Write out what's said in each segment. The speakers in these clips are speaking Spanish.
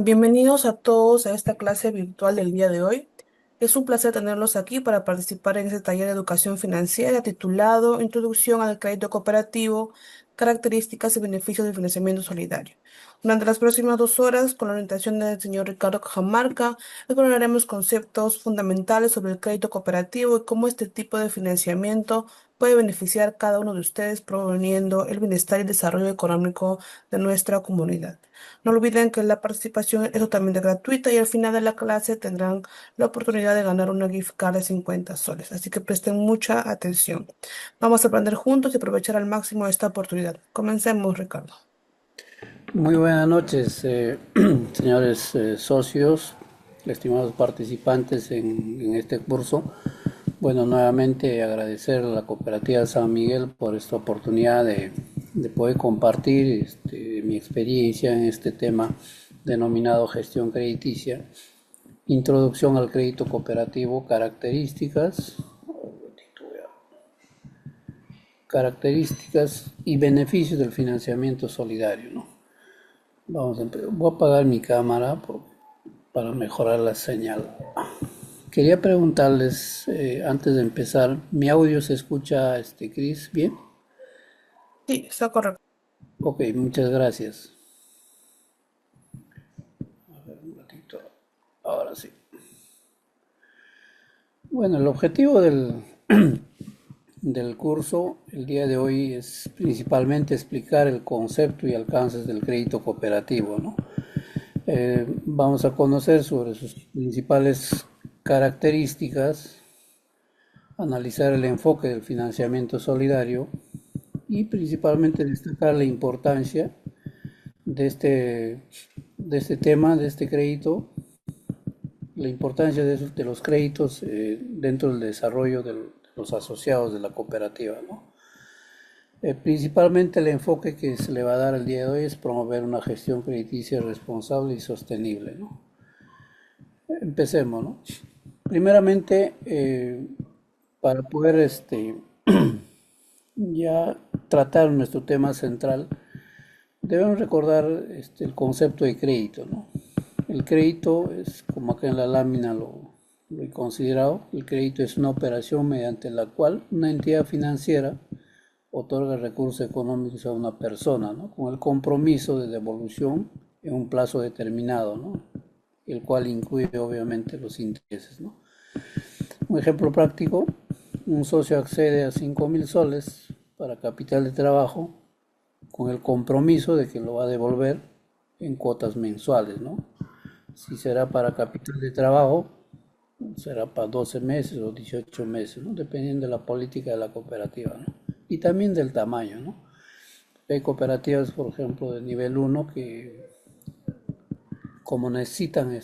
Bienvenidos a todos a esta clase virtual del día de hoy. Es un placer tenerlos aquí para participar en este taller de educación financiera titulado Introducción al crédito cooperativo, características y beneficios del financiamiento solidario. Durante las próximas 2 horas, con la orientación del señor Ricardo Cajamarca, exploraremos conceptos fundamentales sobre el crédito cooperativo y cómo este tipo de financiamiento puede beneficiar a cada uno de ustedes, promoviendo el bienestar y desarrollo económico de nuestra comunidad. No olviden que la participación es totalmente gratuita y al final de la clase tendrán la oportunidad de ganar una gift card de 50 soles. Así que presten mucha atención. Vamos a aprender juntos y aprovechar al máximo esta oportunidad. Comencemos, Ricardo. Muy buenas noches, señores socios, estimados participantes en este curso. Bueno, nuevamente agradecer a la Cooperativa San Miguel por esta oportunidad de poder compartir mi experiencia en este tema denominado gestión crediticia, introducción al crédito cooperativo, características y beneficios del financiamiento solidario, ¿no? Vamos a empezar. Voy a apagar mi cámara para mejorar la señal. Quería preguntarles, antes de empezar, ¿mi audio se escucha, Chris, bien? Sí, está correcto. Ok, muchas gracias. A ver, un ratito. Ahora sí. Bueno, el objetivo del curso el día de hoy es principalmente explicar el concepto y alcances del crédito cooperativo, ¿no? Vamos a conocer sobre sus principales características, analizar el enfoque del financiamiento solidario y principalmente destacar la importancia de este tema, de este crédito, la importancia de los créditos dentro del desarrollo de los asociados de la cooperativa, ¿no? Principalmente el enfoque que se le va a dar el día de hoy es promover una gestión crediticia responsable y sostenible, ¿no? Empecemos, ¿no? Primeramente, para poder ya tratar nuestro tema central, debemos recordar el concepto de crédito, ¿no? El crédito es, como acá en la lámina lo he considerado, el crédito es una operación mediante la cual una entidad financiera otorga recursos económicos a una persona, ¿no? Con el compromiso de devolución en un plazo determinado, ¿no? El cual incluye obviamente los intereses, ¿no? Un ejemplo práctico, un socio accede a 5.000 soles para capital de trabajo con el compromiso de que lo va a devolver en cuotas mensuales, ¿no? Si será para capital de trabajo, será para 12 meses o 18 meses, ¿no? Dependiendo de la política de la cooperativa, ¿no? Y también del tamaño, ¿no? Hay cooperativas, por ejemplo, de nivel uno que como necesitan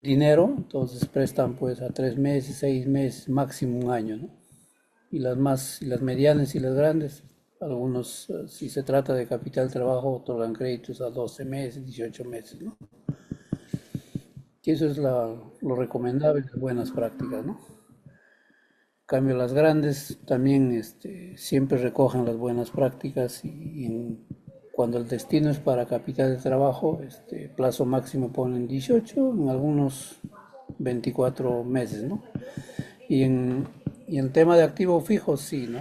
dinero, entonces prestan pues a 3 meses, 6 meses, máximo un año, ¿no? Y las medianas y las grandes, algunos, si se trata de capital trabajo, otorgan créditos a 12 meses, 18 meses, ¿no? Y eso es lo recomendable, las buenas prácticas, ¿no? En cambio, las grandes también siempre recogen las buenas prácticas cuando el destino es para capital de trabajo, plazo máximo ponen 18, en algunos 24 meses, ¿no? Y en tema de activos fijos, sí, ¿no?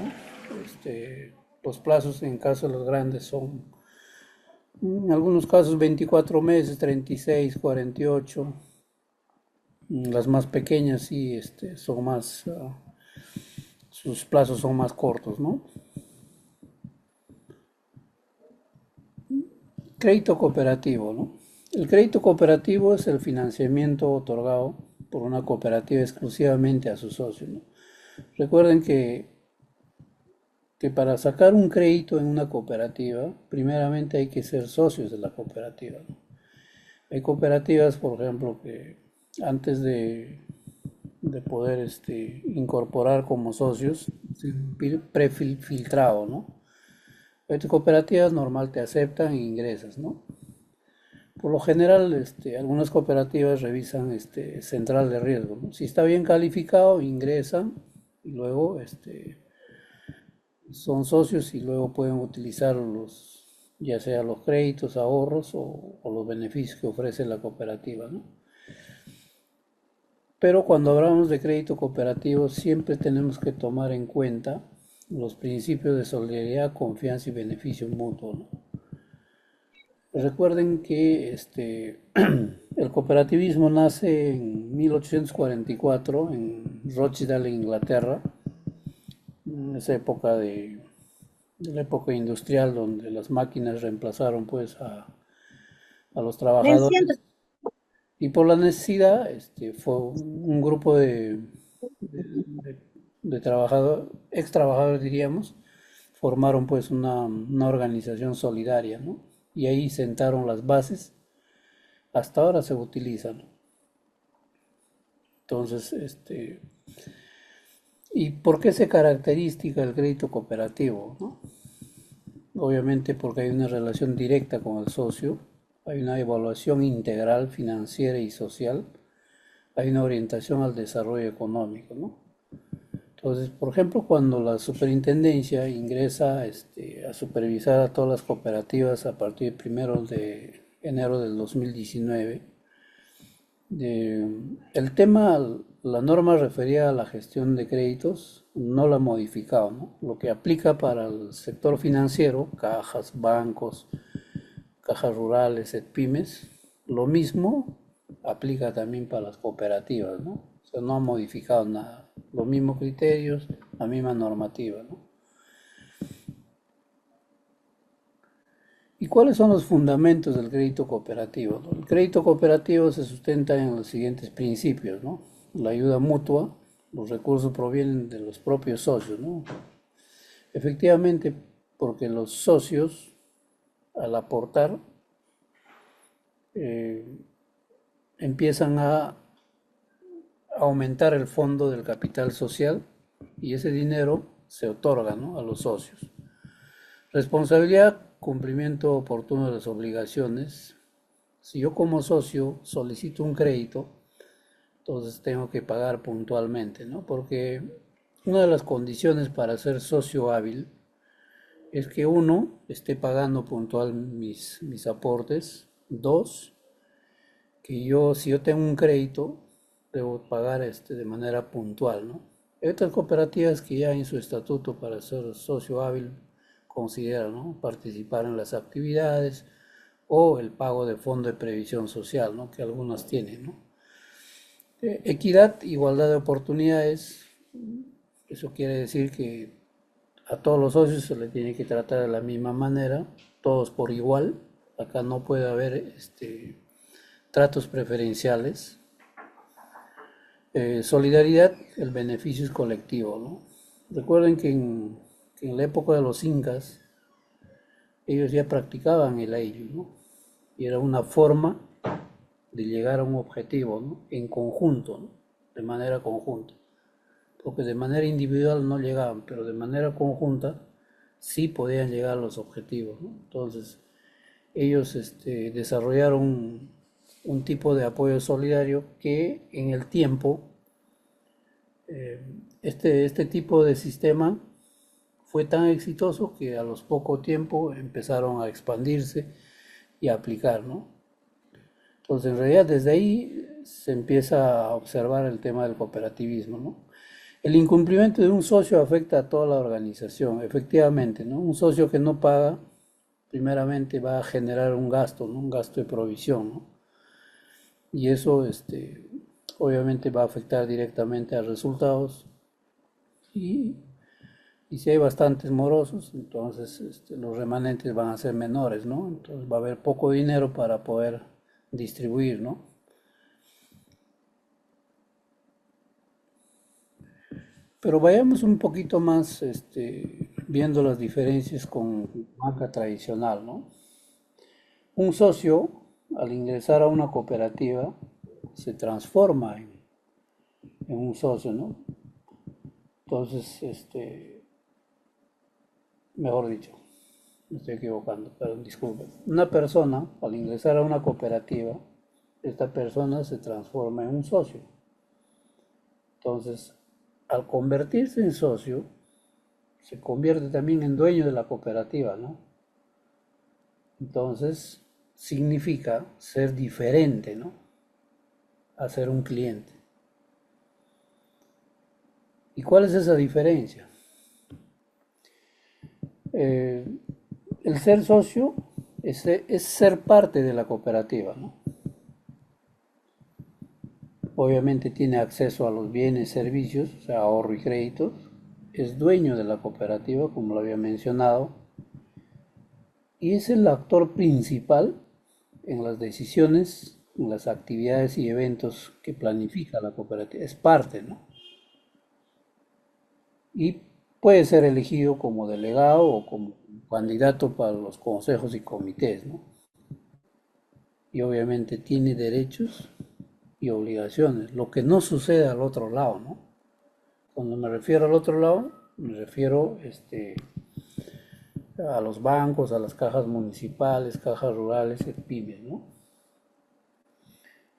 Los plazos en caso de los grandes son, en algunos casos 24 meses, 36, 48. Las más pequeñas sí, son más, sus plazos son más cortos, ¿no? Crédito cooperativo, ¿no? El crédito cooperativo es el financiamiento otorgado por una cooperativa exclusivamente a sus socios, ¿no? Recuerden que para sacar un crédito en una cooperativa, primeramente hay que ser socios de la cooperativa, ¿no? Hay cooperativas, por ejemplo, que antes de poder incorporar como socios, prefiltrado, ¿no? Hay cooperativas normal te aceptan e ingresas, ¿no? Por lo general, algunas cooperativas revisan central de riesgo, ¿no? Si está bien calificado, ingresan y luego son socios y luego pueden utilizar ya sea los créditos, ahorros o los beneficios que ofrece la cooperativa, ¿no? Pero cuando hablamos de crédito cooperativo siempre tenemos que tomar en cuenta los principios de solidaridad, confianza y beneficio mutuo, ¿no? Recuerden que el cooperativismo nace en 1844 en Rochdale, Inglaterra, en esa época de la época industrial donde las máquinas reemplazaron pues a los Me enciendo. trabajadores. Y por la necesidad, fue un grupo de, de ex trabajadores diríamos, formaron pues una organización solidaria, ¿no? Y ahí sentaron las bases, hasta ahora se utilizan. Entonces, ¿y por qué se caracteriza el crédito cooperativo, ¿no? Obviamente porque hay una relación directa con el socio, hay una evaluación integral financiera y social, hay una orientación al desarrollo económico, ¿no? Entonces, por ejemplo, cuando la superintendencia ingresa a supervisar a todas las cooperativas a partir del 1 de enero del 2019, el tema, la norma referida a la gestión de créditos no la ha modificado, ¿no? Lo que aplica para el sector financiero, cajas, bancos, cajas rurales, pymes, lo mismo aplica también para las cooperativas, ¿no? O sea, no ha modificado nada. Los mismos criterios, la misma normativa, ¿no? ¿Y cuáles son los fundamentos del crédito cooperativo, no? El crédito cooperativo se sustenta en los siguientes principios, ¿no? La ayuda mutua, los recursos provienen de los propios socios, ¿no? Efectivamente, porque los socios, al aportar, eh, empiezan a aumentar el fondo del capital social y ese dinero se otorga, ¿no?, a los socios. Responsabilidad, cumplimiento oportuno de las obligaciones. Si yo como socio solicito un crédito, entonces tengo que pagar puntualmente, ¿no? Porque una de las condiciones para ser socio hábil es que uno, esté pagando puntual mis aportes. Dos, que yo, si yo tengo un crédito, debo pagar de manera puntual, ¿no? Hay otras cooperativas que ya en su estatuto para ser socio hábil consideran, ¿no?, participar en las actividades o el pago de fondo de previsión social, ¿no?, que algunas tienen, ¿no? Equidad, igualdad de oportunidades, eso quiere decir que a todos los socios se les tiene que tratar de la misma manera, todos por igual. Acá no puede haber tratos preferenciales. Solidaridad, el beneficio es colectivo, ¿no? Recuerden que en la época de los incas, ellos ya practicaban el ayllu, ¿no? Y era una forma de llegar a un objetivo, ¿no?, en conjunto, ¿no?, de manera conjunta. Porque de manera individual no llegaban, pero de manera conjunta sí podían llegar a los objetivos, ¿no? Entonces, ellos desarrollaron un tipo de apoyo solidario que en el tiempo, este tipo de sistema fue tan exitoso que a los poco tiempo empezaron a expandirse y a aplicar, ¿no? Entonces, en realidad, desde ahí se empieza a observar el tema del cooperativismo, ¿no? El incumplimiento de un socio afecta a toda la organización, efectivamente, ¿no? Un socio que no paga, primeramente va a generar un gasto, ¿no?, un gasto de provisión, ¿no? Y eso, obviamente va a afectar directamente a resultados y, y si hay bastantes morosos, entonces los remanentes van a ser menores, ¿no? Entonces va a haber poco dinero para poder distribuir, ¿no? Pero vayamos un poquito más viendo las diferencias con banca tradicional, ¿no? Un socio, al ingresar a una cooperativa, se transforma en un socio, ¿no? Entonces, mejor dicho, me estoy equivocando, pero disculpen. Una persona, al ingresar a una cooperativa, esta persona se transforma en un socio. Entonces, al convertirse en socio, se convierte también en dueño de la cooperativa, ¿no? Entonces, significa ser diferente, ¿no? A ser un cliente. ¿Y cuál es esa diferencia? Eh, el ser socio es ser parte de la cooperativa, ¿no? Obviamente tiene acceso a los bienes, servicios, o sea, ahorro y créditos. Es dueño de la cooperativa, como lo había mencionado, y es el actor principal en las decisiones, en las actividades y eventos que planifica la cooperativa. Es parte, ¿no? Y puede ser elegido como delegado o como candidato para los consejos y comités, ¿no? Y obviamente tiene derechos y obligaciones, lo que no sucede al otro lado, ¿no? Cuando me refiero al otro lado, me refiero a los bancos, a las cajas municipales, cajas rurales, pymes, ¿no?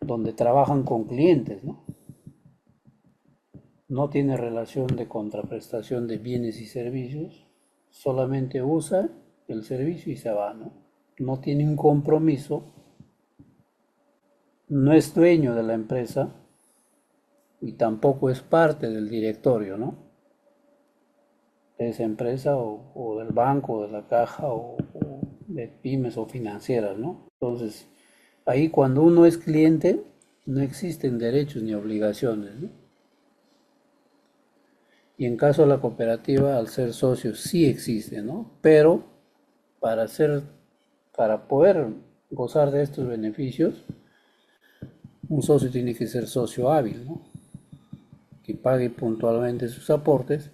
Donde trabajan con clientes, ¿no? No tiene relación de contraprestación de bienes y servicios, solamente usa el servicio y se va, ¿no? No tiene un compromiso, no es dueño de la empresa y tampoco es parte del directorio, ¿no? De esa empresa o del banco, o de la caja o de pymes o financieras, ¿no? Entonces, ahí cuando uno es cliente, no existen derechos ni obligaciones, ¿no? Y en caso de la cooperativa, al ser socio, sí existe, ¿no? Pero para ser, para poder gozar de estos beneficios, un socio tiene que ser socio hábil, ¿no? Que pague puntualmente sus aportes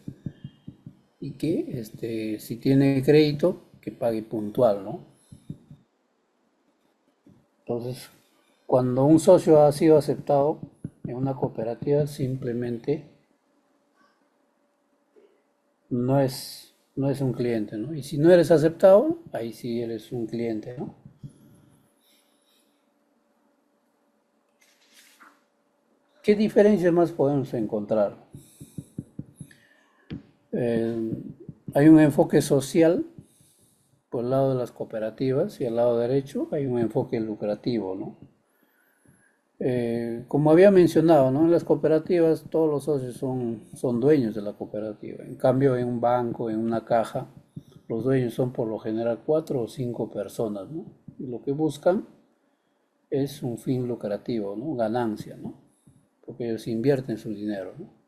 y que, si tiene crédito, que pague puntual, ¿no? Entonces, cuando un socio ha sido aceptado en una cooperativa, simplemente no es un cliente, ¿no? Y si no eres aceptado, ahí sí eres un cliente, ¿no? ¿Qué diferencias más podemos encontrar? Eh, hay un enfoque social por el lado de las cooperativas y al lado derecho hay un enfoque lucrativo, ¿no? Como había mencionado, ¿no? En las cooperativas todos los socios son dueños de la cooperativa. En cambio, en un banco, en una caja, los dueños son por lo general 4 o 5 personas, ¿no? Y lo que buscan es un fin lucrativo, ¿no? Ganancia, ¿no? Porque ellos invierten su dinero, ¿no?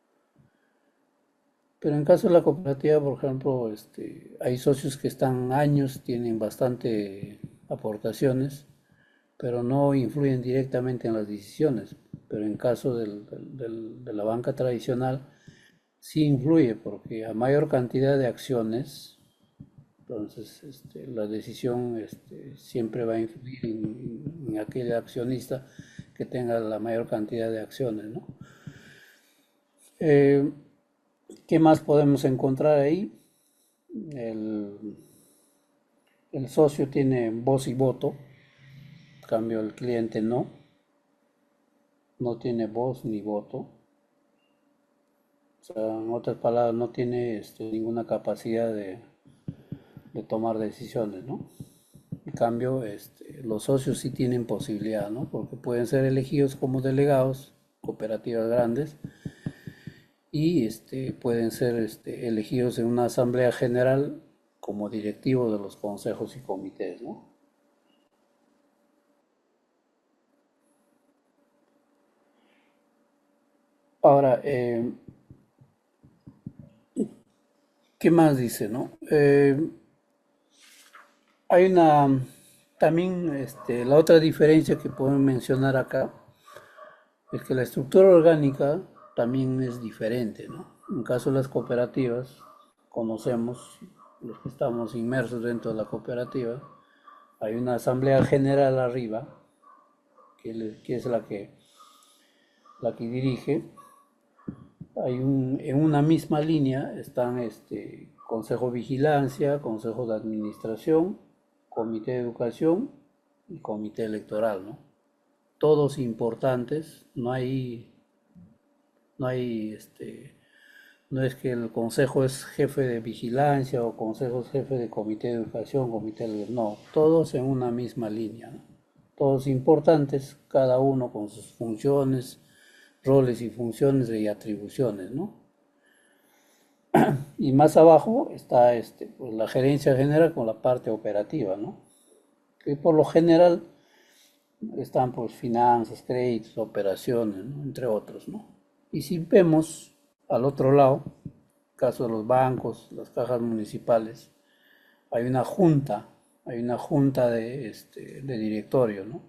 Pero en caso de la cooperativa, por ejemplo, hay socios que están años, tienen bastante aportaciones, pero no influyen directamente en las decisiones. Pero en caso de la banca tradicional, sí influye, porque a mayor cantidad de acciones, entonces la decisión siempre va a influir en aquel accionista que tenga la mayor cantidad de acciones, ¿no? Eh, ¿Qué más podemos encontrar ahí? El, el socio tiene voz y voto, en cambio el cliente no tiene voz ni voto. O sea, en otras palabras, no tiene ninguna capacidad de tomar decisiones, ¿no? En cambio, los socios sí tienen posibilidad, ¿no? Porque pueden ser elegidos como delegados, cooperativas grandes, y pueden ser elegidos en una asamblea general como directivos de los consejos y comités, ¿no? Ahora, ¿qué más dice, no? Hay también, la otra diferencia que podemos mencionar acá es que la estructura orgánica también es diferente, ¿no? En caso de las cooperativas, conocemos, los que estamos inmersos dentro de la cooperativa, hay una asamblea general arriba, que es la que dirige. En una misma línea están Consejo de Vigilancia, Consejo de Administración, Comité de Educación y Comité Electoral, ¿no? Todos importantes, no hay No es que el consejo es jefe de vigilancia o consejo es jefe de comité de educación, no, todos en una misma línea, ¿no? Todos importantes, cada uno con sus funciones, roles y funciones y atribuciones, ¿no? Y más abajo está pues, la gerencia general con la parte operativa, ¿no? Que por lo general están pues finanzas, créditos, operaciones, ¿no? Entre otros, ¿no? Y si vemos al otro lado, caso de los bancos, las cajas municipales, hay una junta, hay una junta de directorio, ¿no?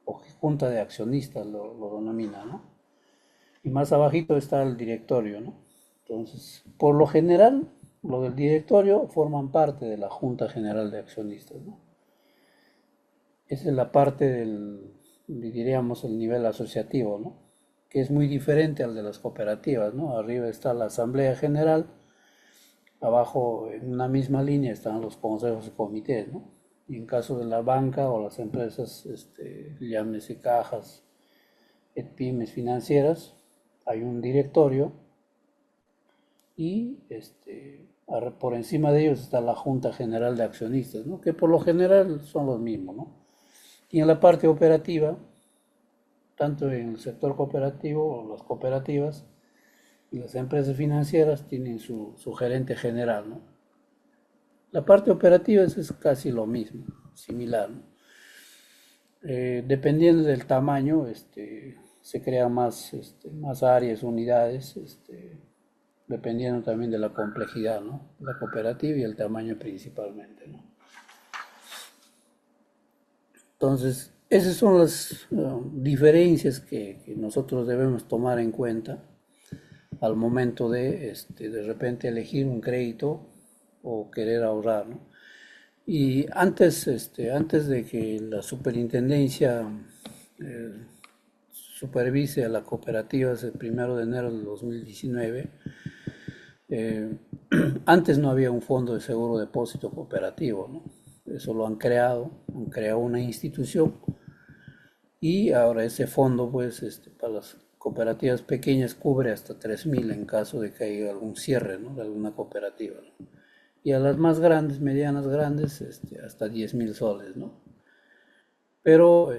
O junta de accionistas lo denomina, ¿no? Y más abajito está el directorio, ¿no? Entonces, por lo general, lo del directorio forman parte de la Junta General de Accionistas, ¿no? Esa es la parte diríamos, el nivel asociativo, ¿no? Que es muy diferente al de las cooperativas, ¿no? Arriba está la Asamblea General, abajo en una misma línea están los consejos y comités, ¿no? Y en caso de la banca o las empresas, llámese cajas, pymes financieras, hay un directorio y por encima de ellos está la Junta General de Accionistas, ¿no? Que por lo general son los mismos, ¿no? Y en la parte operativa, tanto en el sector cooperativo o las cooperativas y las empresas financieras tienen su gerente general, ¿no? La parte operativa es casi lo mismo, similar, ¿no? Dependiendo del tamaño, se crean más áreas, unidades, dependiendo también de la complejidad, ¿no? La cooperativa y el tamaño principalmente, ¿no? Entonces, esas son las diferencias que nosotros debemos tomar en cuenta al momento de repente elegir un crédito o querer ahorrar, ¿no? Y antes de que la superintendencia eh, supervise a la cooperativa el 1 de enero de 2019, eh, antes no había un fondo de seguro depósito cooperativo, ¿no? Eso lo han creado una institución y ahora ese fondo, pues, para las cooperativas pequeñas cubre hasta 3.000 en caso de que haya algún cierre, ¿no? De alguna cooperativa, ¿no? Y a las más grandes, medianas grandes, hasta 10.000 soles, ¿no? Pero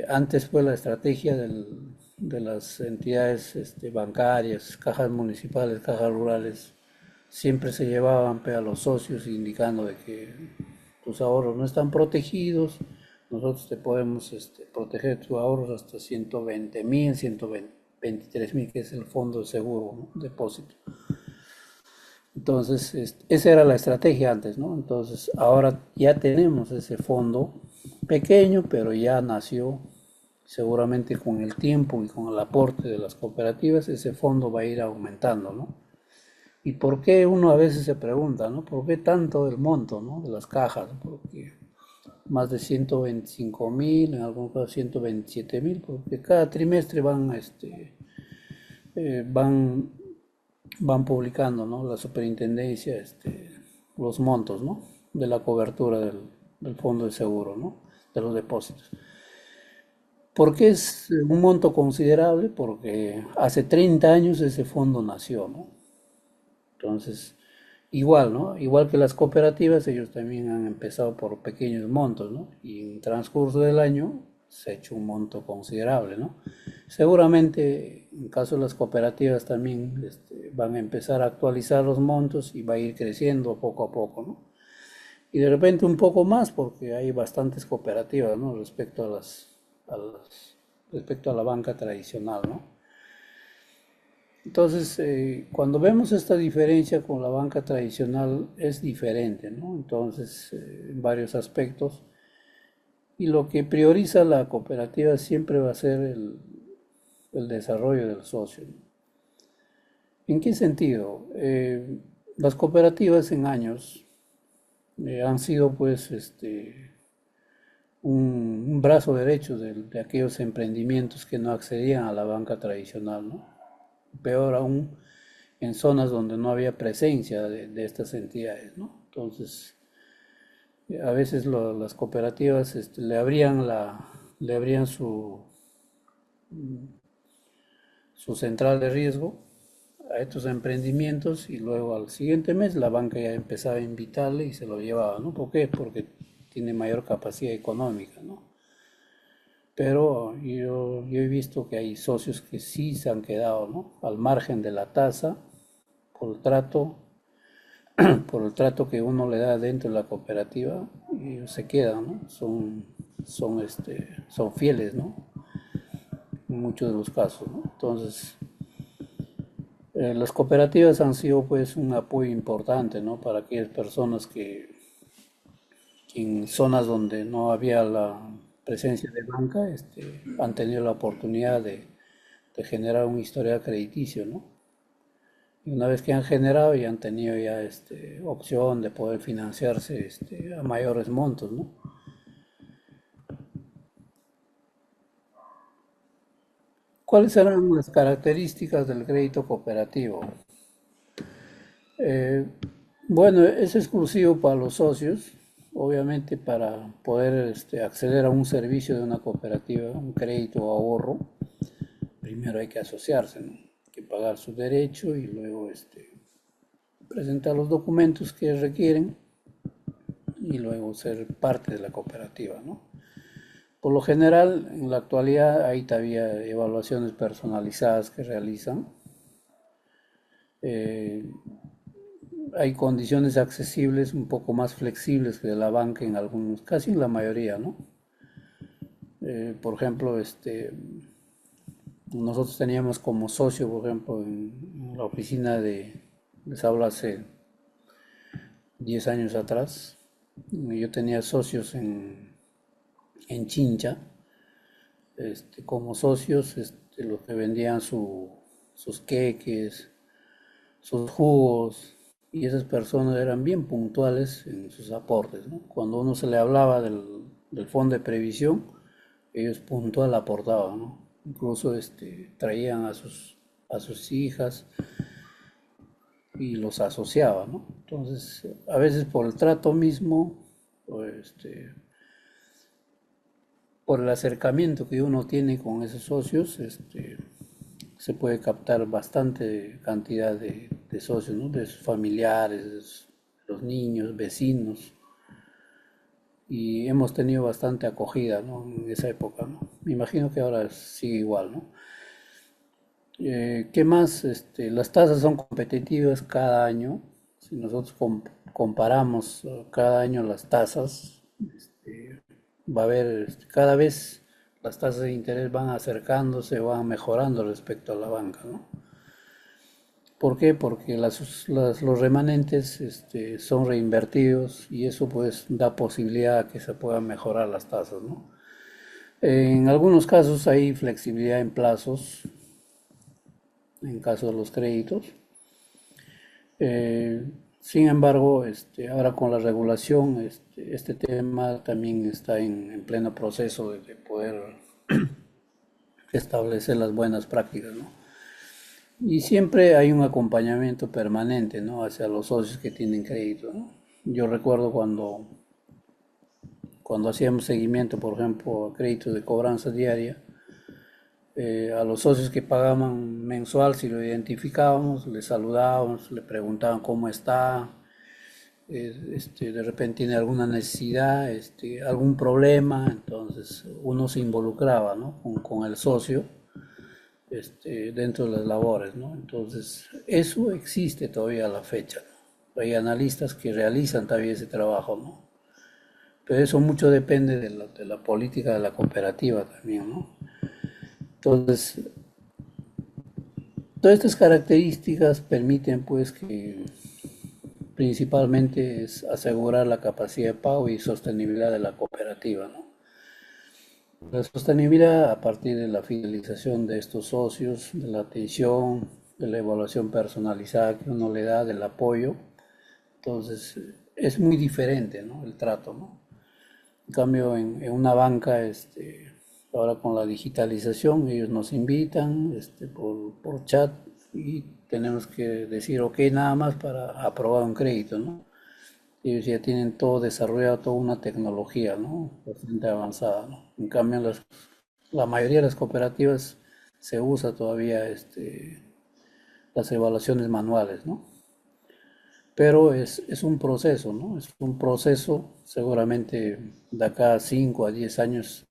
antes fue la estrategia de las entidades bancarias, cajas municipales, cajas rurales, siempre se llevaban a los socios indicando de que tus ahorros no están protegidos, nosotros te podemos proteger tus ahorros hasta 120.000, 123.000, que es el fondo de seguro, ¿no? Depósito. Entonces, esa era la estrategia antes, ¿no? Entonces, ahora ya tenemos ese fondo pequeño, pero ya nació seguramente con el tiempo y con el aporte de las cooperativas, ese fondo va a ir aumentando, ¿no? ¿Y por qué uno a veces se pregunta, ¿no? ¿Por qué tanto el monto, ¿no? De las cajas? Porque más de 125.000, en algún caso 127.000, porque cada trimestre van van publicando, ¿no? La superintendencia, los montos, ¿no? De la cobertura del fondo de seguro, ¿no? De los depósitos. ¿Por qué es un monto considerable? Porque hace 30 años ese fondo nació, ¿no? Entonces, igual, ¿no? Igual que las cooperativas, ellos también han empezado por pequeños montos, ¿no? Y en el transcurso del año se ha hecho un monto considerable, ¿no? Seguramente, en caso de las cooperativas también van a empezar a actualizar los montos y va a ir creciendo poco a poco, ¿no? Y de repente un poco más porque hay bastantes cooperativas, ¿no? Respecto a la banca tradicional, ¿no? Entonces, cuando vemos esta diferencia con la banca tradicional es diferente, ¿no? Entonces, en varios aspectos. Y lo que prioriza la cooperativa siempre va a ser el desarrollo del socio, ¿no? ¿En qué sentido? Las cooperativas en años han sido pues un brazo derecho de aquellos emprendimientos que no accedían a la banca tradicional, ¿no? Peor aún en zonas donde no había presencia de estas entidades, ¿no? Entonces, a veces las cooperativas le abrían su central de riesgo a estos emprendimientos y luego al siguiente mes la banca ya empezaba a invitarle y se lo llevaba, ¿no? ¿Por qué? Porque tiene mayor capacidad económica, ¿no? Pero yo he visto que hay socios que sí se han quedado, ¿no? Al margen de la tasa, por el trato, por el trato que uno le da dentro de la cooperativa, y se quedan, ¿no? Son fieles, ¿no? En muchos de los casos, ¿no? Entonces, las cooperativas han sido pues un apoyo importante, ¿no? Para aquellas personas que en zonas donde no había la presencia de banca, han tenido la oportunidad de generar un historial crediticio, ¿no? Y una vez que han generado y han tenido ya opción de poder financiarse a mayores montos, ¿no? ¿Cuáles serán las características del crédito cooperativo? Eh, bueno, es exclusivo para los socios, obviamente para poder acceder a un servicio de una cooperativa, un crédito o ahorro, primero hay que asociarse, ¿no? Hay que pagar su derecho y luego presentar los documentos que requieren y luego ser parte de la cooperativa, ¿no? Por lo general, en la actualidad hay todavía evaluaciones personalizadas que realizan. Eh, Hay condiciones accesibles un poco más flexibles que de la banca en algunos, casi en la mayoría, ¿no? Por ejemplo, nosotros teníamos como socio, por ejemplo, en la oficina les hablo hace 10 años atrás, yo tenía socios en Chincha, como socios, los que vendían sus queques, sus jugos, y esas personas eran bien puntuales en sus aportes, ¿no? Cuando uno se le hablaba del fondo de previsión, ellos puntual aportaban, ¿no? Incluso traían a sus hijas y los asociaban, ¿no? Entonces, a veces por el trato mismo, o por el acercamiento que uno tiene con esos socios, se puede captar bastante cantidad de socios, ¿no? De sus familiares, los niños, vecinos, y hemos tenido bastante acogida, ¿no? En esa época, ¿no? Me imagino que ahora sigue igual, ¿no? ¿Qué más? Las tasas son competitivas cada año. Si nosotros comparamos cada año las tasas, va a haber cada vez las tasas de interés van acercándose, van mejorando respecto a la banca, ¿no? ¿Por qué? Porque los remanentes son reinvertidos y eso pues da posibilidad a que se puedan mejorar las tasas, ¿no? En algunos casos hay flexibilidad en plazos, en caso de los créditos. Eh, Sin embargo, ahora con la regulación, este tema también está en pleno proceso de poder establecer las buenas prácticas, ¿no? Y siempre hay un acompañamiento permanente, ¿no? Hacia los socios que tienen crédito, ¿no? Yo recuerdo cuando hacíamos seguimiento, por ejemplo, a créditos de cobranza diaria, a los socios que pagaban mensual, si lo identificábamos, les saludábamos, le preguntaban cómo está, de repente tiene alguna necesidad, algún problema, entonces uno se involucraba, ¿no? con el socio dentro de las labores, ¿no? Entonces, eso existe todavía a la fecha, ¿no? Hay analistas que realizan todavía ese trabajo, ¿no? Pero eso mucho depende de la política de la cooperativa también, ¿no? Entonces, todas estas características permiten, pues, que principalmente es asegurar la capacidad de pago y sostenibilidad de la cooperativa, ¿no? La sostenibilidad a partir de la fidelización de estos socios, de la atención, de la evaluación personalizada que uno le da, del apoyo. Entonces, es muy diferente, ¿no? El trato, ¿no? En cambio, en una banca, ahora con la digitalización, ellos nos invitan por chat y tenemos que decir ok nada más para aprobar un crédito, ¿no? Ellos ya tienen todo desarrollado, toda una tecnología, ¿no? Bastante avanzada, ¿no? En cambio, la mayoría de las cooperativas se usa todavía las evaluaciones manuales, ¿no? Pero es un proceso, ¿no? Es un proceso, seguramente de acá a 5 a 10 años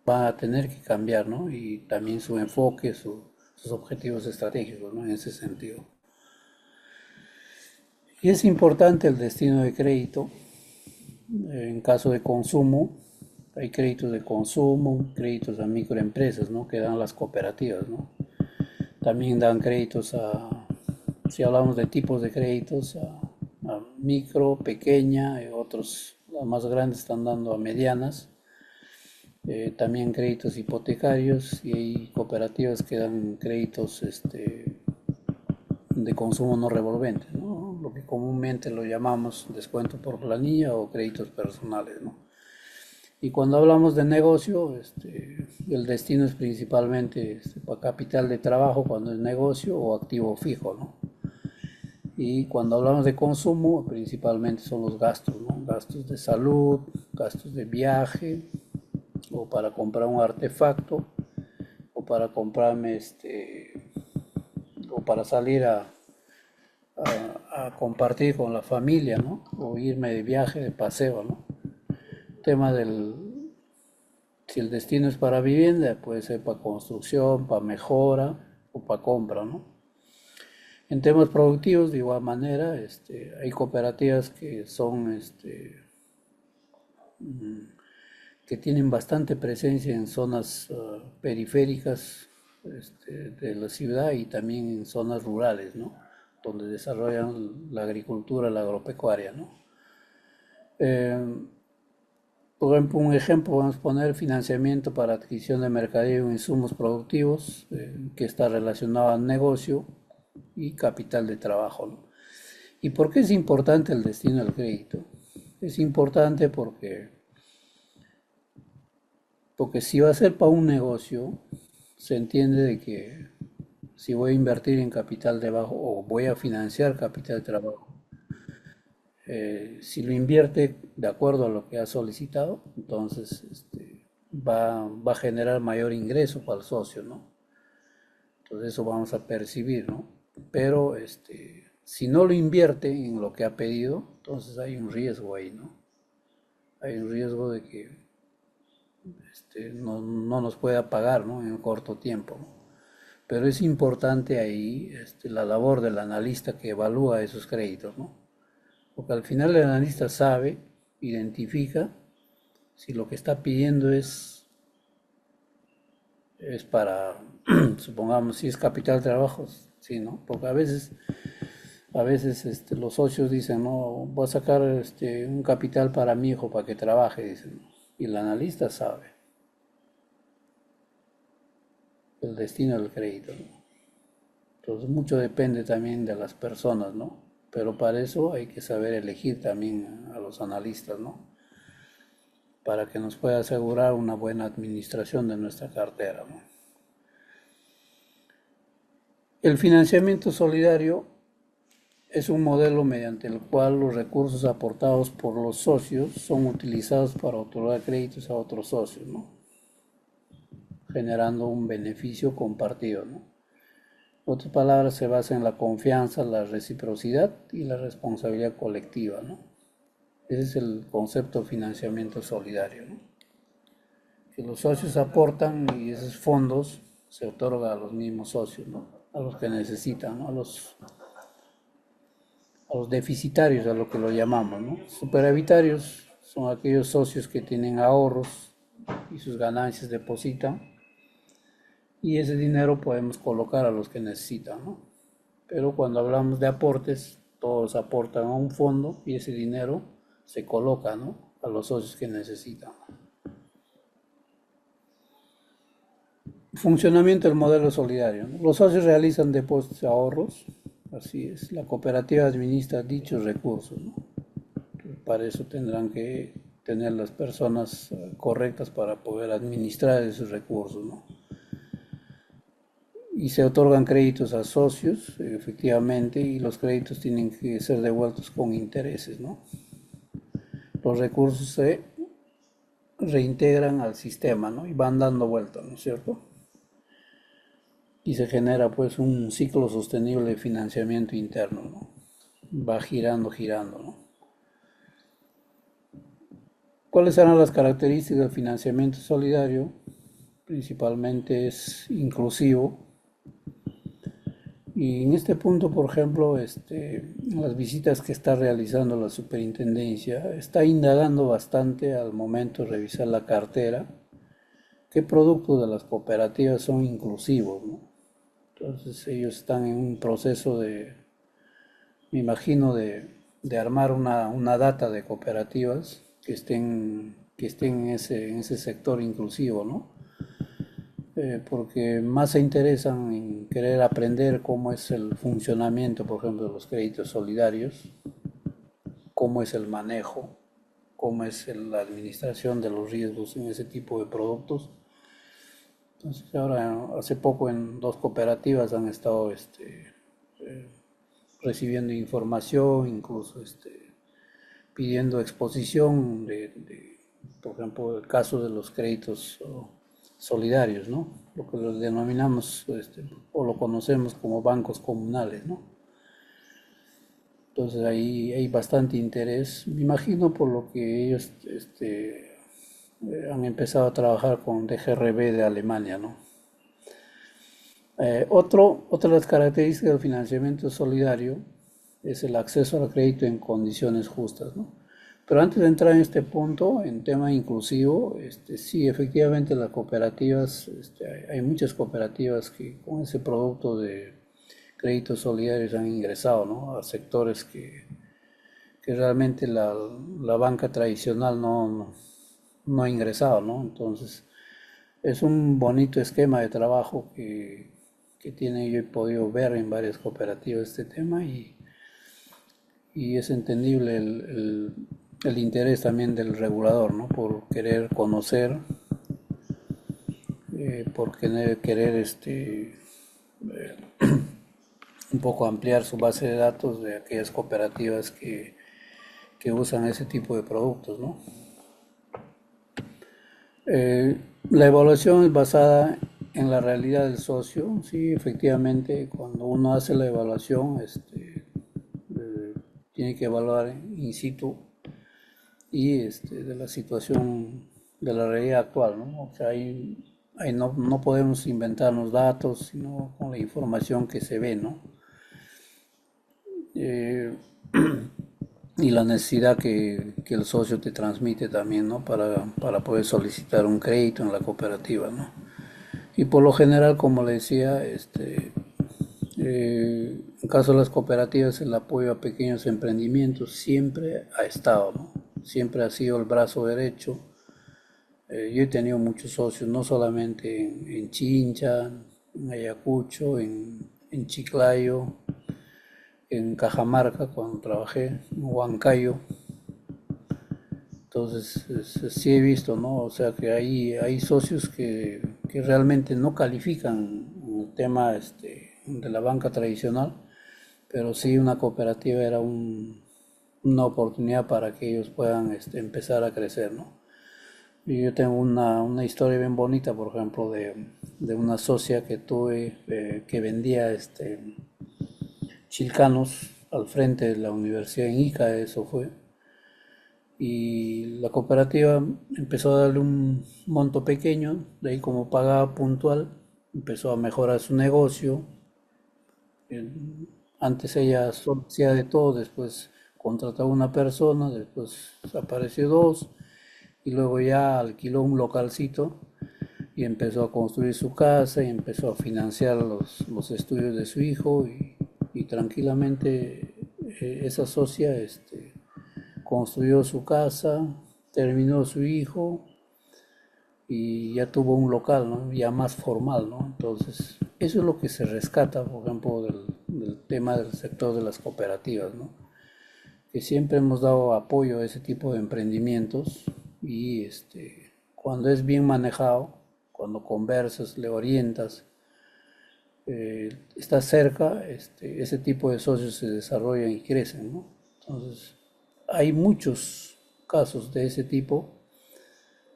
va a tener que cambiar, ¿no? Y también su enfoque, sus objetivos estratégicos, ¿no? En ese sentido. Y es importante el destino de crédito. En caso de consumo, hay créditos de consumo, créditos a microempresas, ¿no? Que dan las cooperativas, ¿no? También dan créditos si hablamos de tipos de créditos, a micro, pequeña, y otros, las más grandes están dando a medianas. También créditos hipotecarios y hay cooperativas que dan créditos de consumo no revolvente, ¿no? Lo que comúnmente lo llamamos descuento por planilla o créditos personales, ¿no? Y cuando hablamos de negocio, el destino es principalmente para capital de trabajo cuando es negocio o activo fijo, ¿no? Y cuando hablamos de consumo, principalmente son los gastos, ¿no? Gastos de salud, gastos de viaje, o para comprar un artefacto, o para comprarme o para salir a compartir con la familia, ¿no? O irme de viaje, de paseo, ¿no? Tema si el destino es para vivienda, puede ser para construcción, para mejora o para compra, ¿no? En temas productivos, de igual manera, hay cooperativas que son, que tienen bastante presencia en zonas periféricas de la ciudad y también en zonas rurales, ¿no? Donde desarrollan la agricultura, la agropecuaria, ¿no? Eh, por ejemplo, un ejemplo, vamos a poner financiamiento para adquisición de mercadeo e insumos productivos, que está relacionado al negocio y capital de trabajo, ¿no? ¿Y por qué es importante el destino del crédito? Es importante porque si va a ser para un negocio, se entiende de que si voy a invertir en capital de trabajo o voy a financiar capital de trabajo, si lo invierte de acuerdo a lo que ha solicitado, entonces va a generar mayor ingreso para el socio, ¿no? Entonces eso vamos a percibir, ¿no? Pero si no lo invierte en lo que ha pedido, entonces hay un riesgo ahí, ¿no? Hay un riesgo de que no nos pueda pagar, ¿no? En corto tiempo, ¿no? Pero es importante ahí la labor del analista que evalúa esos créditos, ¿no? Porque al final el analista sabe, identifica si lo que está pidiendo es para, supongamos, si es capital de trabajo, sí, ¿no? Porque a veces los socios dicen, no, voy a sacar un capital para mi hijo para que trabaje, dicen, ¿no? Y el analista sabe el destino del crédito, ¿no? Entonces mucho depende también de las personas, ¿no? Pero para eso hay que saber elegir también a los analistas, ¿no? Para que nos pueda asegurar una buena administración de nuestra cartera, ¿no? El financiamiento solidario es un modelo mediante el cual los recursos aportados por los socios son utilizados para otorgar créditos a otros socios, ¿no? Generando un beneficio compartido, ¿no? En otras palabras, se basa en la confianza, la reciprocidad y la responsabilidad colectiva, ¿no? Ese es el concepto de financiamiento solidario, ¿no? Que los socios aportan y esos fondos se otorgan a los mismos socios, ¿no? A los que necesitan, ¿no? A los deficitarios, a lo que lo llamamos, ¿no? Superavitarios son aquellos socios que tienen ahorros y sus ganancias depositan y ese dinero podemos colocar a los que necesitan, ¿no? Pero cuando hablamos de aportes, todos aportan a un fondo y ese dinero se coloca, ¿no? A los socios que necesitan. Funcionamiento del modelo solidario, ¿no? Los socios realizan depósitos y ahorros, así es. La cooperativa administra dichos recursos, ¿no? Para eso tendrán que tener las personas correctas para poder administrar esos recursos, ¿no? Y se otorgan créditos a socios, efectivamente, y los créditos tienen que ser devueltos con intereses, ¿no? Los recursos se reintegran al sistema, ¿no? Y van dando vueltas, ¿no es cierto? y se genera pues un ciclo sostenible de financiamiento interno, ¿no? Va girando, girando, ¿no? ¿Cuáles serán las características del financiamiento solidario? Principalmente es inclusivo. Y en este punto, por ejemplo, las visitas que está realizando la superintendencia, está indagando bastante al momento de revisar la cartera, qué productos de las cooperativas son inclusivos, ¿no? Entonces ellos están en un proceso me imagino, de armar una data de cooperativas que estén en ese sector inclusivo, ¿no? Porque más se interesan en querer aprender cómo es el funcionamiento, por ejemplo, de los créditos solidarios, cómo es el manejo, cómo es la administración de los riesgos en ese tipo de productos. Entonces, ahora, hace poco en dos cooperativas han estado recibiendo información, incluso pidiendo exposición por ejemplo, el caso de los créditos solidarios, ¿no? Lo que los denominamos o lo conocemos como bancos comunales, ¿no? Entonces ahí hay bastante interés, me imagino por lo que ellos han empezado a trabajar con DGRB de Alemania, ¿no? Otra de las características del financiamiento solidario es el acceso al crédito en condiciones justas, ¿no? Pero antes de entrar en este punto, en tema inclusivo, sí, efectivamente las cooperativas, hay muchas cooperativas que con ese producto de créditos solidarios han ingresado, ¿no? A sectores que realmente la banca tradicional no ha ingresado, ¿no? Entonces, es un bonito esquema de trabajo yo he podido ver en varias cooperativas este tema y es entendible el interés también del regulador, ¿no? Por querer conocer, por querer un poco ampliar su base de datos de aquellas cooperativas que usan ese tipo de productos, ¿no? Eh, la evaluación es basada en la realidad del socio. Sí, efectivamente, cuando uno hace la evaluación, tiene que evaluar in situ y de la situación de la realidad actual, ¿no? O sea, ahí no podemos inventarnos datos, sino con la información que se ve, ¿no? Eh, y la necesidad que el socio te transmite también, ¿no? Para poder solicitar un crédito en la cooperativa, ¿no? Y por lo general, como le decía, en caso de las cooperativas, el apoyo a pequeños emprendimientos siempre ha estado, ¿no? Siempre ha sido el brazo derecho. Yo he tenido muchos socios, no solamente en Chincha, en Ayacucho, en Chiclayo, en Cajamarca, cuando trabajé, en Huancayo. Entonces, sí he visto, ¿no? O sea, que hay socios que realmente no califican en el tema de la banca tradicional, pero sí una cooperativa era una oportunidad para que ellos puedan empezar a crecer, ¿no? Y yo tengo una historia bien bonita, por ejemplo, de una socia que tuve que vendía chilcanos al frente de la universidad en Ica, eso fue. Y la cooperativa empezó a darle un monto pequeño, de ahí como pagaba puntual, empezó a mejorar su negocio. Eh, Antes ella solo hacía de todo, después contrató a una persona, después apareció dos y luego ya alquiló un localcito y empezó a construir su casa y empezó a financiar los estudios de su hijo y tranquilamente esa socia construyó su casa, terminó su hijo y ya tuvo un local, ¿no? Ya más formal, ¿no? Entonces, eso es lo que se rescata, por ejemplo, del tema del sector de las cooperativas, ¿no? Que siempre hemos dado apoyo a ese tipo de emprendimientos y cuando es bien manejado, cuando conversas, le orientas, estás cerca, ese tipo de socios se desarrollan y crecen, ¿no? Entonces, hay muchos casos de ese tipo,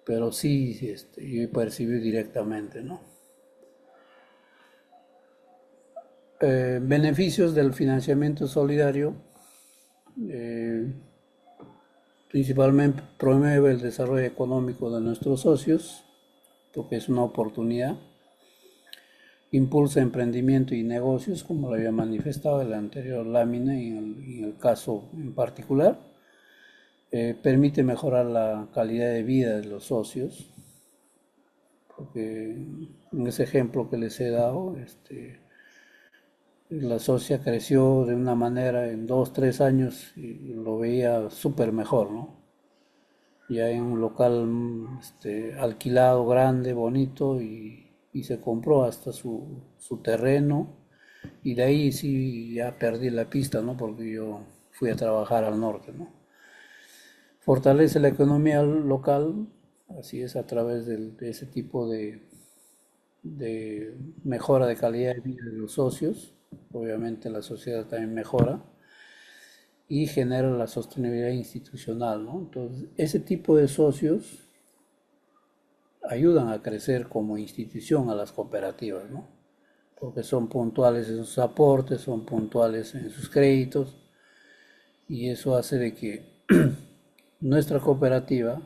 pero sí, yo he percibido directamente, ¿no? Beneficios del financiamiento solidario. eh, Principalmente promueve el desarrollo económico de nuestros socios, porque es una oportunidad. Impulsa emprendimiento y negocios, como lo había manifestado en la anterior lámina y en el caso en particular. Permite mejorar la calidad de vida de los socios, porque en ese ejemplo que les he dado, la socia creció de una manera en 2, 3 años y lo veía súper mejor, ¿no? Ya en un local alquilado, grande, bonito, y se compró hasta su terreno, y de ahí sí ya perdí la pista, ¿no? Porque yo fui a trabajar al norte, ¿no? Fortalece la economía local, así es, a través de ese tipo de mejora de calidad de vida de los socios. Obviamente la sociedad también mejora y genera la sostenibilidad institucional, ¿no? Entonces, ese tipo de socios ayudan a crecer como institución a las cooperativas, ¿no? Porque son puntuales en sus aportes, son puntuales en sus créditos, y eso hace de que nuestra cooperativa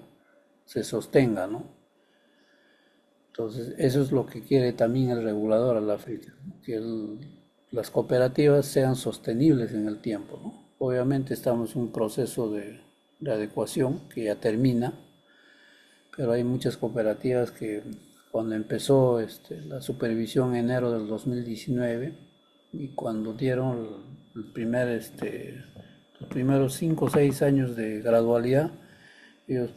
se sostenga, ¿no? Entonces, eso es lo que quiere también el regulador a la fecha, ¿no? Que las cooperativas sean sostenibles en el tiempo, ¿no? Obviamente estamos en un proceso de adecuación que ya termina, pero hay muchas cooperativas que cuando empezó la supervisión en enero del 2019 y cuando dieron los primeros 5 o 6 años de gradualidad, ellos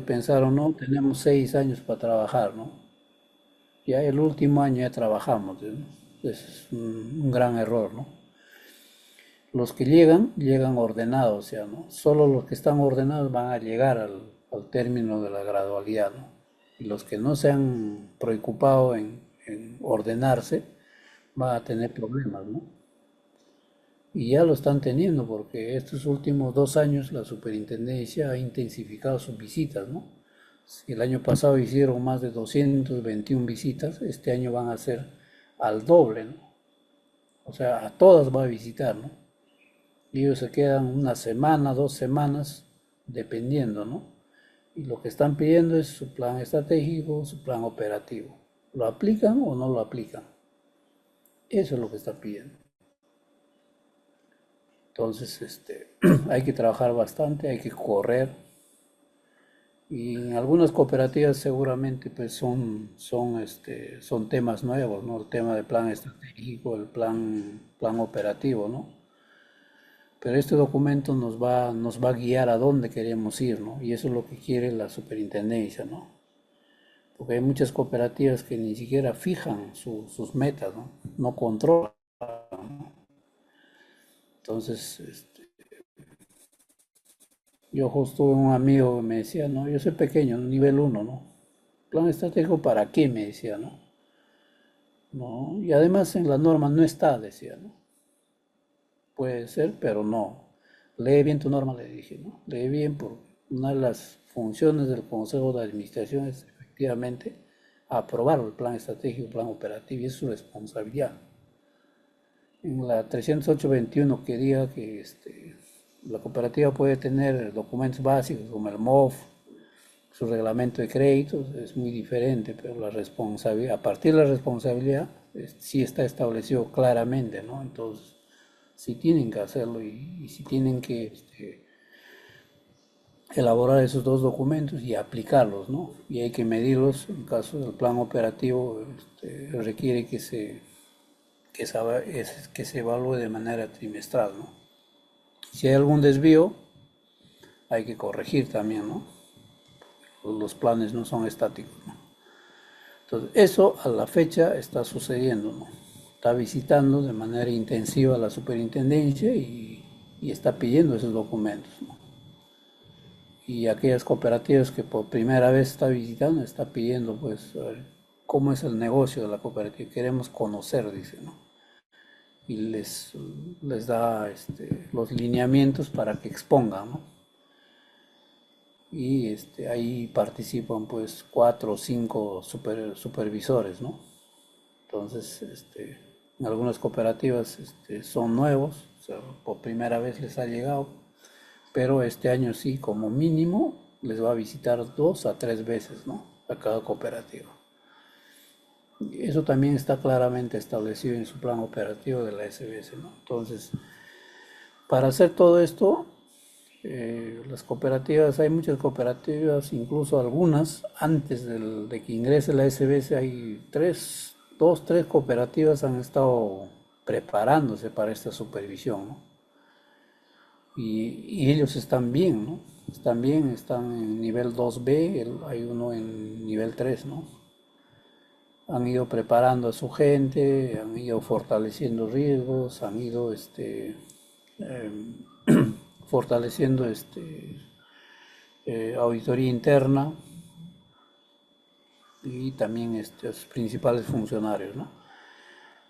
pensaron, no, tenemos 6 años para trabajar, ¿no? Ya el último año ya trabajamos, ¿no? Es un gran error, ¿no? Los que llegan, llegan ordenados, o sea, ¿no? Solo los que están ordenados van a llegar al término de la gradualidad, ¿no? Y los que no se han preocupado en ordenarse van a tener problemas, ¿no? Y ya lo están teniendo porque estos últimos 2 años la superintendencia ha intensificado sus visitas, ¿no? Si el año pasado hicieron más de 221 visitas, este año van a ser al doble, ¿no? O sea, a todas va a visitar, ¿no? Y ellos se quedan una semana, 2 semanas, dependiendo, ¿no? Y lo que están pidiendo es su plan estratégico, su plan operativo. ¿Lo aplican o no lo aplican? Eso es lo que están pidiendo. Entonces, hay que trabajar bastante, hay que correr. Y en algunas cooperativas seguramente pues son temas nuevos, ¿no? El tema del plan estratégico, el plan operativo, ¿no? Pero este documento nos va a guiar a dónde queremos ir, ¿no? Y eso es lo que quiere la superintendencia, ¿no? Porque hay muchas cooperativas que ni siquiera fijan sus metas, ¿no? No controlan. Entonces, yo justo un amigo que me decía, no, yo soy pequeño, nivel uno, ¿no? Plan estratégico para qué, me decía, ¿no? ¿No? Y además en la norma no está, decía, ¿no? Puede ser, pero no. Lee bien tu norma, le dije, ¿no? Lee bien, porque una de las funciones del Consejo de Administración es efectivamente aprobar el plan estratégico, el plan operativo, y es su responsabilidad. En la 308-21 que diga que la cooperativa puede tener documentos básicos como el MOF, su reglamento de créditos, es muy diferente, pero la responsabilidad, a partir de la responsabilidad, sí está establecido claramente, ¿no? Entonces, si tienen que hacerlo y si tienen que elaborar esos dos documentos y aplicarlos, ¿no? Y hay que medirlos. En caso del plan operativo, requiere que se evalúe de manera trimestral, ¿no? Si hay algún desvío, hay que corregir también, ¿no? Los planes no son estáticos, ¿no? Entonces, eso a la fecha está sucediendo, ¿no? Está visitando de manera intensiva la superintendencia y está pidiendo esos documentos, ¿no? Y aquellas cooperativas que por primera vez está visitando, está pidiendo, pues, a ver, cómo es el negocio de la cooperativa. Queremos conocer, dice, ¿no? Y les da los lineamientos para que expongan, ¿no? Y ahí participan, pues, 4 o 5 supervisores, ¿no? Entonces, Algunas cooperativas son nuevos, o sea, por primera vez les ha llegado, pero este año sí, como mínimo, les va a visitar 2 a 3 veces, ¿no? A cada cooperativa. Eso también está claramente establecido en su plan operativo de la SBS, ¿no? Entonces, para hacer todo esto, las cooperativas, hay muchas cooperativas, incluso algunas, antes de que ingrese la SBS, hay dos, tres cooperativas han estado preparándose para esta supervisión, ¿no? Y ellos están bien, ¿no? Están bien, están en nivel 2B, hay uno en nivel 3, ¿no? Han ido preparando a su gente, han ido fortaleciendo riesgos, han ido eh, fortaleciendo auditoría interna y también a sus principales funcionarios, ¿no?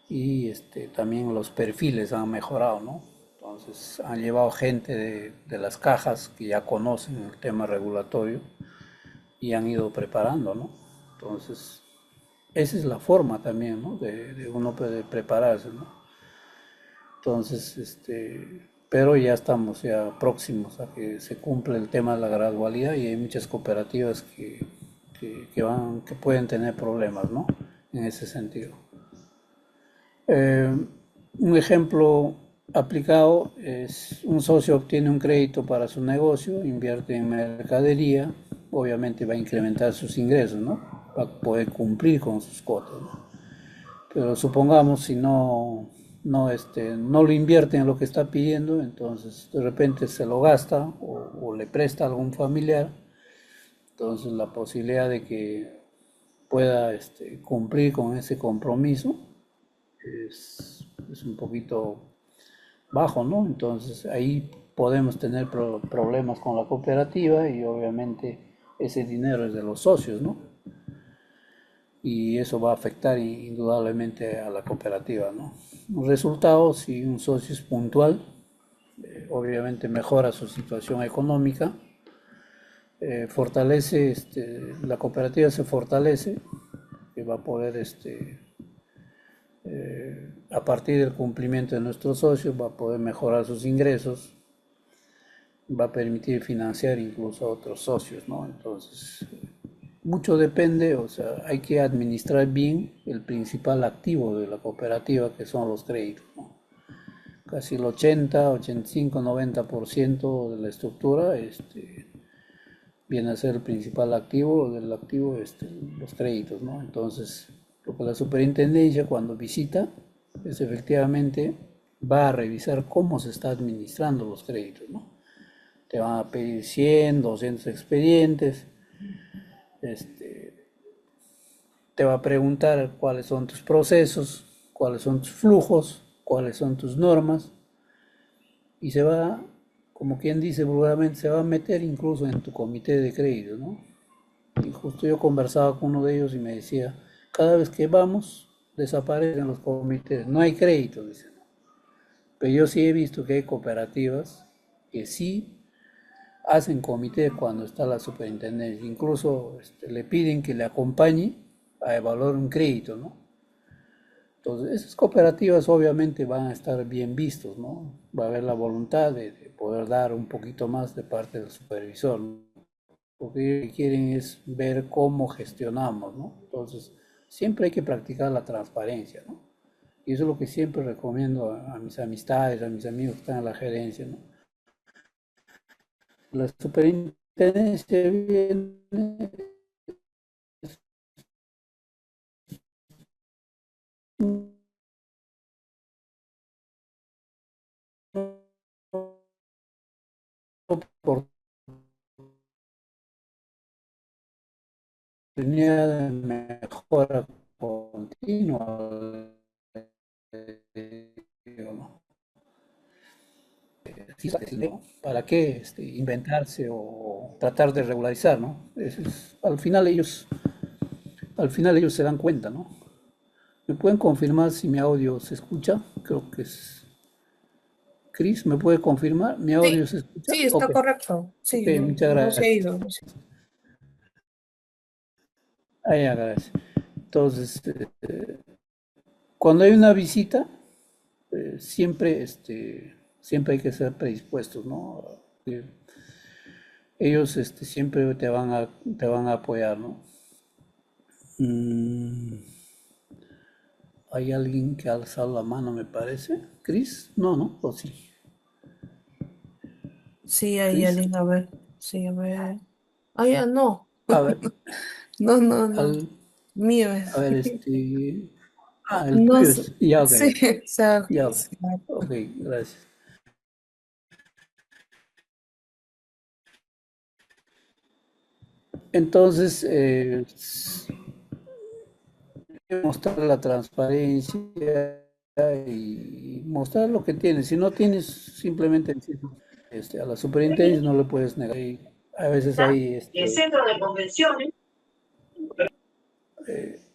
Y también los perfiles han mejorado, ¿no? Entonces han llevado gente de las cajas que ya conocen el tema regulatorio y han ido preparando, ¿no? Entonces, esa es la forma también, ¿no? De uno de prepararse, ¿no? Entonces, pero ya estamos ya próximos a que se cumpla el tema de la gradualidad y hay muchas cooperativas que pueden tener problemas, ¿no? En ese sentido. Eh, un ejemplo aplicado es un socio obtiene un crédito para su negocio, invierte en mercadería, obviamente va a incrementar sus ingresos, ¿no? Va a poder cumplir con sus cuotas, ¿no? Pero supongamos si no lo invierte en lo que está pidiendo, entonces de repente se lo gasta o le presta a algún familiar, entonces la posibilidad de que pueda cumplir con ese compromiso es un poquito bajo, ¿no? Entonces ahí podemos tener problemas con la cooperativa y obviamente ese dinero es de los socios, ¿no? Y eso va a afectar indudablemente a la cooperativa, ¿no? Un resultado, si un socio es puntual, obviamente mejora su situación económica, fortalece, la cooperativa se fortalece y va a poder, a partir del cumplimiento de nuestros socios, va a poder mejorar sus ingresos, va a permitir financiar incluso a otros socios, ¿no? Entonces, mucho depende, o sea, hay que administrar bien el principal activo de la cooperativa, que son los créditos, ¿no? Casi el 80, 85, 90% de la estructura viene a ser el principal activo del activo, los créditos, ¿no? Entonces, lo que la superintendencia cuando visita es efectivamente va a revisar cómo se está administrando los créditos, ¿no? Te van a pedir 100, 200 expedientes, este, te va a preguntar cuáles son tus procesos, cuáles son tus flujos, cuáles son tus normas, y se va, como quien dice vulgarmente, se va a meter incluso en tu comité de crédito, ¿no? Y justo yo conversaba con uno de ellos y me decía, cada vez que vamos, desaparecen los comités, no hay crédito, dice. Pero yo sí he visto que hay cooperativas que sí hacen comité cuando está la superintendencia, incluso le piden que le acompañe a evaluar un crédito, ¿no? Entonces, esas cooperativas obviamente van a estar bien vistos, ¿no? Va a haber la voluntad de poder dar un poquito más de parte del supervisor, ¿no? Porque lo que quieren es ver cómo gestionamos, ¿no? Entonces, siempre hay que practicar la transparencia, ¿no? Y eso es lo que siempre recomiendo a mis amistades, a mis amigos que están en la gerencia, ¿no? La superintendencia viene oportunidad de mejora continua, ¿no? ¿Para qué inventarse o tratar de regularizar, ¿no? Al final ellos se dan cuenta, ¿no? ¿Me pueden confirmar si mi audio se escucha? Creo que es Chris, ¿me puede confirmar? ¿Mi audio Sí, se escucha? sí, está Ok, correcto. ok, Sí, no, muchas no se ha gracias. ido. No se- Ah, ya, gracias. Entonces, cuando hay una visita, siempre, siempre hay que ser predispuestos, ¿no? Eh, Ellos, siempre te van a apoyar, ¿no? Mm, hay alguien que ha alzado la mano, me parece. ¿Cris? No, no, o sí. Sí, ahí, ¿Cris? alguien, a ver. Sí, a ver. Ah, ya, no. A ver, No, no, no. al, Mío a es. ver, el No tuyo sé. es, ya, ok, Sí, o sea, ya, sí. ok, gracias. Entonces, mostrar la transparencia y mostrar lo que tienes. Si no tienes, simplemente decir, a la superintendencia no le puedes negar. Y a veces hay, Y el centro de convenciones.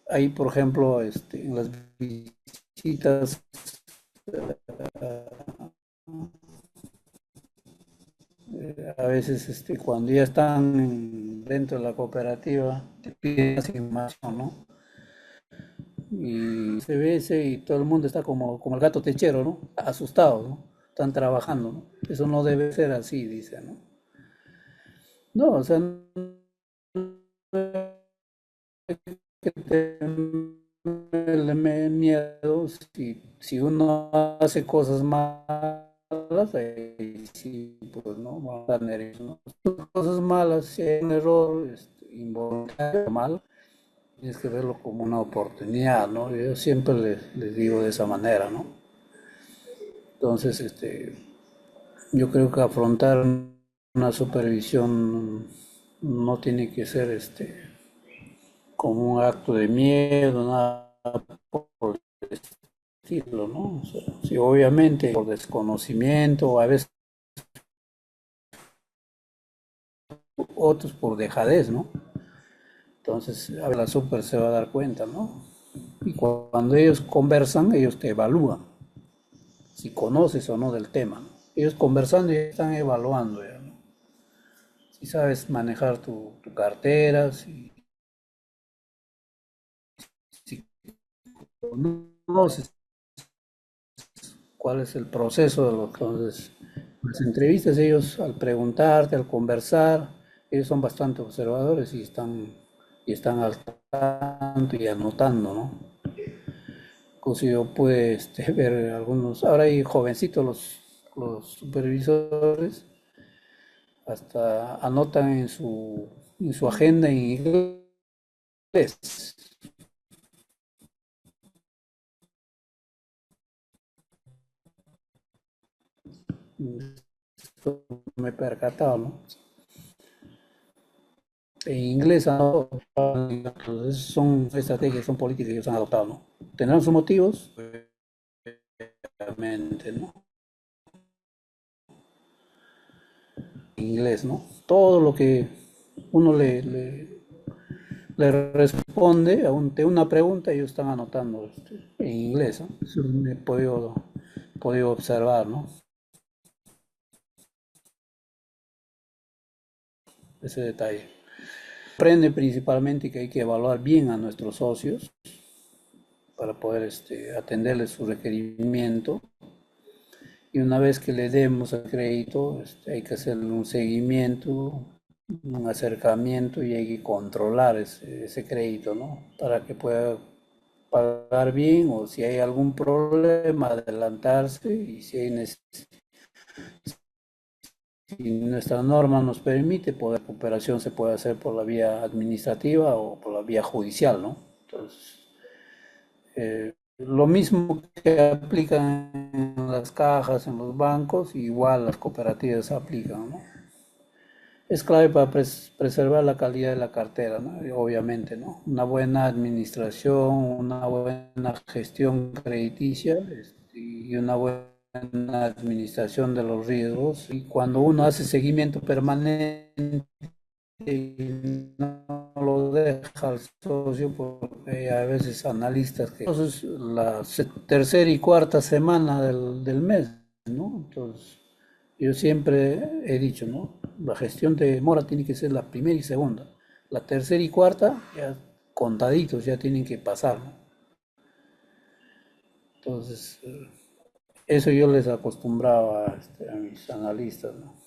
hay, por ejemplo, en las visitas, a veces, cuando ya están dentro de la cooperativa, te piden más información, ¿no? Y se ve ese y todo el mundo está como el gato techero, ¿no? Asustado, ¿no? Están trabajando, ¿no? Eso no debe ser así, dice, ¿no? No, o sea, no hay que tenerle miedo si uno hace cosas malas, ahí sí, pues, ¿no? Vamos a tener eso, ¿no? Cosas malas, si hay un error involuntario, mal, tienes que verlo como una oportunidad, ¿no? Yo siempre les digo de esa manera, ¿no? Entonces, yo creo que afrontar una supervisión no tiene que ser como un acto de miedo, nada por el estilo, ¿no? O sea, sí, obviamente por desconocimiento, o a veces otros por dejadez, ¿no? Entonces, a ver, la super se va a dar cuenta, ¿no? Y cuando ellos conversan, ellos te evalúan, si conoces o no del tema, ¿no? Ellos conversando y están evaluando, ya, ¿no? Si sabes manejar tu cartera, si conoces cuál es el proceso de lo que entonces las entrevistas, ellos al preguntarte, al conversar, ellos son bastante observadores y están al tanto y anotando, ¿no? Incluso yo pude ver algunos, ahora hay jovencitos los supervisores, hasta anotan en su agenda en inglés. Esto me he percatado, ¿no? En inglés, ¿no? Entonces son estrategias, son políticas que ellos han adoptado, ¿no? Tendrán sus motivos, obviamente, ¿no? En inglés, ¿no? Todo lo que uno le responde ante una pregunta, ellos están anotando en inglés, ¿no? Eso me podido observar, ¿no? Ese detalle. Aprende principalmente que hay que evaluar bien a nuestros socios para poder atenderles su requerimiento. Y una vez que le demos el crédito, hay que hacer un seguimiento, un acercamiento y hay que controlar ese crédito, ¿no? Para que pueda pagar bien o si hay algún problema, adelantarse y si hay si nuestra norma nos permite, poder cooperación se puede hacer por la vía administrativa o por la vía judicial, ¿no? Entonces, lo mismo que aplican en las cajas, en los bancos, igual las cooperativas aplican, ¿no? Es clave para preservar la calidad de la cartera, ¿no? Y obviamente, ¿no? Una buena administración, una buena gestión crediticia y una buena administración de los riesgos. Y cuando uno hace seguimiento permanente y no lo deja al socio, porque hay a veces analistas que... Entonces, la tercera y cuarta semana del mes, ¿no? Entonces, yo siempre he dicho, ¿no? La gestión de mora tiene que ser la primera y segunda. La tercera y cuarta, ya contaditos, ya tienen que pasar, ¿no? Entonces, eso yo les acostumbraba a mis analistas, ¿no?